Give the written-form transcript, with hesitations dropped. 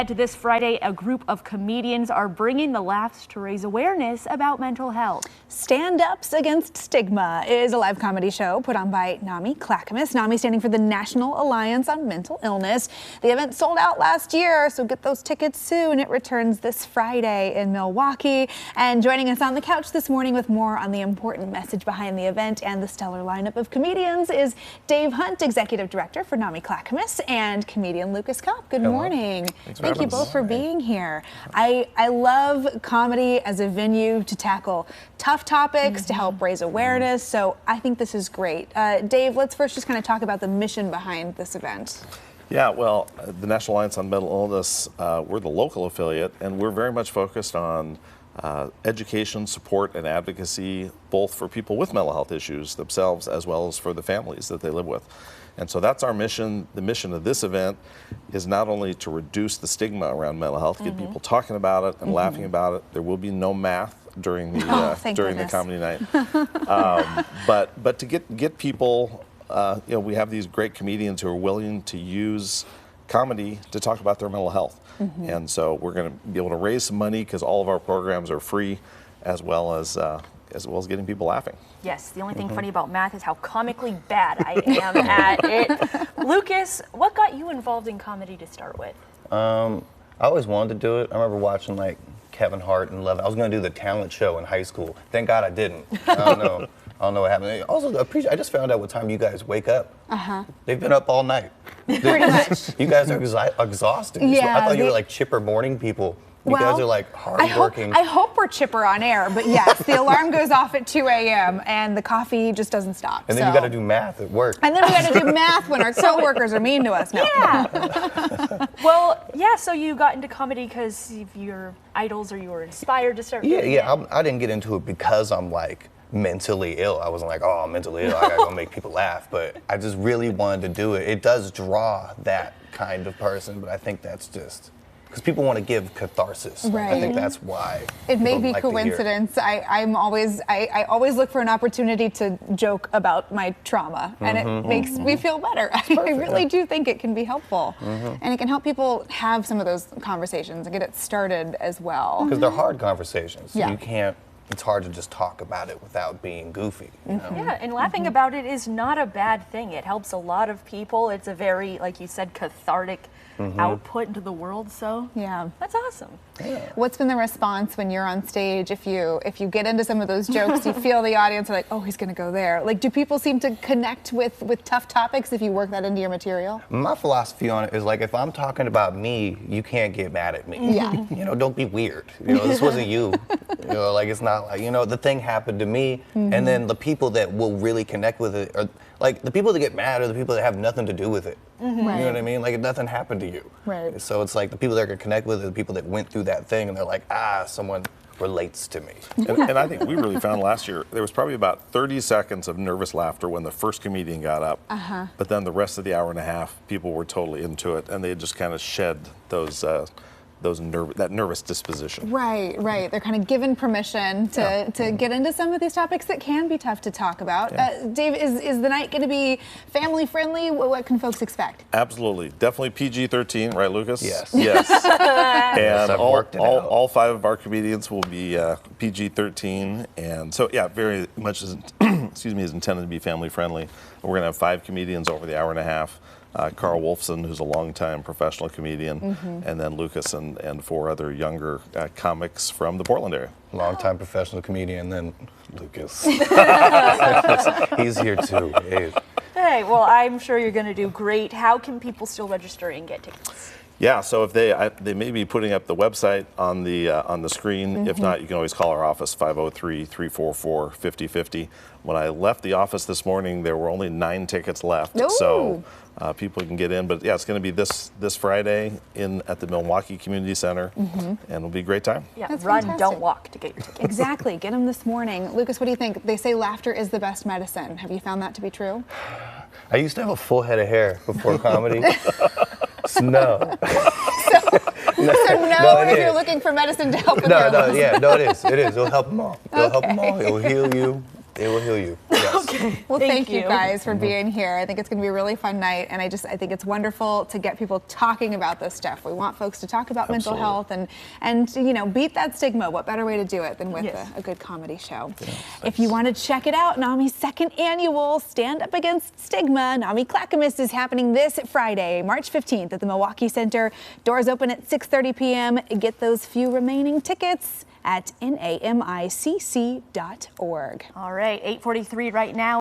ahead to this Friday, a group of comedians are bringing the laughs to raise awareness about mental health. Stand-Ups Against Stigma is a live comedy show put on by NAMI Clackamas. NAMI standing for the National Alliance on Mental Illness. The event sold out last year, so get those tickets soon. It returns this Friday in Milwaukee. And joining us on the couch this morning with more on the important message behind the event and the stellar lineup of comedians is Dave Hunt, Executive Director for NAMI Clackamas, and comedian Lucas Kopp. Good morning. Thank you both for being here. I love comedy as a venue to tackle tough topics, to help raise awareness, so I think this is great. Dave, let's first just kind of talk about the mission behind this event. Yeah, well, the National Alliance on Mental Illness, we're the local affiliate, and we're very much focused on education, support, and advocacy, both for people with mental health issues themselves as well as for the families that they live with. And so that's our mission. The mission of this event is not only to reduce the stigma around mental health, get people talking about it and laughing about it. There will be no math during the during the comedy night, but to get people, you know, we have these great comedians who are willing to use comedy to talk about their mental health, and so we're going to be able to raise some money because all of our programs are free, as well as getting people laughing. Yes, the only thing funny about math is how comically bad I am at it. Lucas, what got you involved in comedy to start with? I always wanted to do it. I remember watching like Kevin Hart and Love. I was going to do the talent show in high school. Thank God I didn't. I don't know what happened. Also, I just found out what time you guys wake up. They've been up all night. Pretty much. You guys are exhausted. Yeah, I thought you were like chipper morning people. You guys are like hardworking. I hope we're chipper on air, but yes, the alarm goes off at 2 a.m. and the coffee just doesn't stop. And then you got to do math at work. And then we got to do math when our coworkers are mean to us. No. Yeah. Well, yeah. So you got into comedy because of your idols, or you were inspired to start. Yeah. I didn't get into it because I'm like mentally ill. I wasn't like, oh, I'm mentally ill. I gotta go make people laugh. But I just really wanted to do it. It does draw that kind of person, but I think that's just because people want to give catharsis. Right. I think that's why. It may be coincidence. I always look for an opportunity to joke about my trauma, and it makes me feel better. I really do think it can be helpful, and it can help people have some of those conversations and get it started as well. Because they're hard conversations. Yeah. You can't. It's hard to just talk about it without being goofy. You know? Yeah, and laughing about it is not a bad thing. It helps a lot of people. It's a very, like you said, cathartic output into the world. So yeah, that's awesome. Yeah. What's been the response when you're on stage? If you get into some of those jokes, you feel the audience are like, oh, he's gonna go there. Like, do people seem to connect with tough topics if you work that into your material? My philosophy on it is like, if I'm talking about me, you can't get mad at me. Yeah. You know, don't be weird. You know, this wasn't you. You know, like, it's not like, you know, the thing happened to me, and then the people that will really connect with it are like the people that get mad are the people that have nothing to do with it. Right. You know what I mean? Like, nothing happened to you. Right. So it's like the people that can connect with it are the people that went through that thing, and they're like, someone relates to me. And I think we really found last year there was probably about 30 seconds of nervous laughter when the first comedian got up, but then the rest of the hour and a half, people were totally into it, and they just kind of shed that nervous disposition. Right. They're kind of given permission to get into some of these topics that can be tough to talk about. Yeah. Dave, is the night going to be family friendly? What can folks expect? Absolutely, definitely PG-13, right, Lucas? Yes. Yes. And I've worked it out. all 5 of our comedians will be PG-13, and so yeah, very much is intended to be family friendly. We're going to have 5 comedians over the hour and a half. Carl Wolfson, who's a longtime professional comedian, and then Lucas and 4 other younger comics from the Portland area. Longtime professional comedian, then Lucas. He's here too. Hey, well, I'm sure you're going to do great. How can people still register and get tickets? Yeah, so if they may be putting up the website on the screen. If not, you can always call our office, 503-344-5050. When I left the office this morning, there were only 9 tickets left. Ooh. So people can get in. But yeah, it's going to be this Friday at the Milwaukee Community Center, and it'll be a great time. Yeah, That's run, fantastic. don't walk to get your tickets. Exactly, get them this morning. Lucas, what do you think? They say laughter is the best medicine. Have you found that to be true? I used to have a full head of hair before comedy. No. If you're looking for medicine to help with your lungs. It is. It'll help them all. It'll help them all. It will heal you. It will heal you. Yes. Okay. Well, thank you guys for being here. I think it's going to be a really fun night, and I think it's wonderful to get people talking about this stuff. We want folks to talk about mental health and you know, beat that stigma. What better way to do it than with a good comedy show? Yeah, if you want to check it out, NAMI's second annual Stand Up Against Stigma, NAMI Clackamas, is happening this Friday, March 15th at the Milwaukee Center. Doors open at 6:30 p.m. Get those few remaining tickets at namicc.org. All right, 8:43 right now.